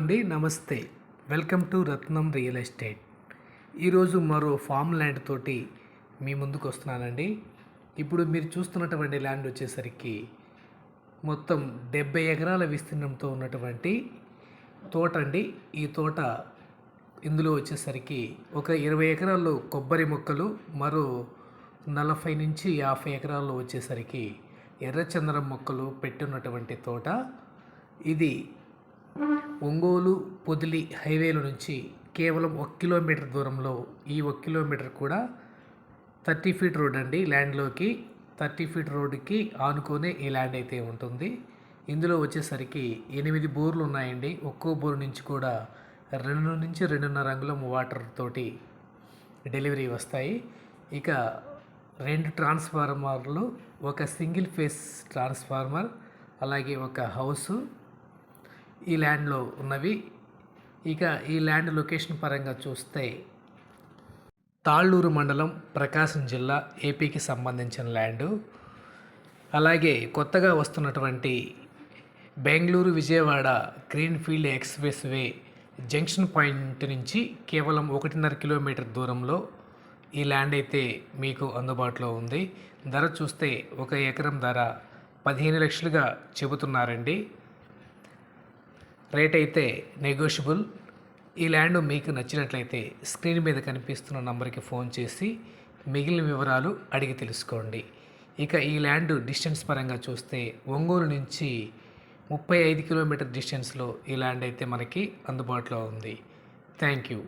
అండి, నమస్తే. Welcome to Ratnam real estate. ఈరోజు మరో ఫామ్ ల్యాండ్ తోటి మీ ముందుకు వస్తున్నానండి. ఇప్పుడు మీరు చూస్తున్నటువంటి ల్యాండ్ వచ్చేసరికి మొత్తం 70 ఎకరాల విస్తీర్ణంతో ఉన్నటువంటి తోట అండి. ఈ తోట ఇందులో వచ్చేసరికి ఒక 20 ఎకరాల్లో కొబ్బరి మొక్కలు, మరో 40 నుంచి 50 ఎకరాల్లో వచ్చేసరికి ఎర్రచందనం మొక్కలు పెట్టున్నటువంటి తోట. ఇది ఒంగోలు పొదిలి హైవేల నుంచి కేవలం 1 కిలోమీటర్ దూరంలో, ఈ 1 కిలోమీటర్ కూడా 30 ఫీట్ రోడ్ అండి. ల్యాండ్లోకి 30 ఫీట్ రోడ్డుకి ఆనుకొనే ఈ ల్యాండ్ అయితే ఉంటుంది. ఇందులో వచ్చేసరికి 8 బోర్లు ఉన్నాయండి. ఒక్కో బోర్ నుంచి కూడా 2 నుంచి 2.5 అంగుళం వాటర్ తోటి డెలివరీ వస్తాయి. ఇక 2 ట్రాన్స్ఫార్మర్లు, ఒక సింగిల్ ఫేస్ ట్రాన్స్ఫార్మర్, అలాగే ఒక హౌసు ఈ ల్యాండ్లో ఉన్నవి. ఇక ఈ ల్యాండ్ లొకేషన్ పరంగా చూస్తే తాళ్ళూరు మండలం, ప్రకాశం జిల్లా, ఏపీకి సంబంధించిన ల్యాండు. అలాగే కొత్తగా వస్తున్నటువంటి Bengaluru Vijayawada greenfield express way junction point నుంచి కేవలం 1.5 కిలోమీటర్ దూరంలో ఈ ల్యాండ్ అయితే మీకు అందుబాటులో ఉంది. ధర చూస్తే 1 ఎకరం ధర 15 లక్షలుగా చెబుతున్నారండి. రేట్ అయితే నెగోషియబుల్. ఈ ల్యాండ్ మీకు నచ్చినట్లయితే స్క్రీన్ మీద కనిపిస్తున్న నంబర్కి ఫోన్ చేసి మిగిలిన వివరాలు అడిగి తెలుసుకోండి. ఇక ఈ ల్యాండ్ డిస్టెన్స్ పరంగా చూస్తే ఒంగోలు నుంచి 35 కిలోమీటర్ డిస్టెన్స్లో ఈ ల్యాండ్ అయితే మనకి అందుబాటులో ఉంది. Thank you.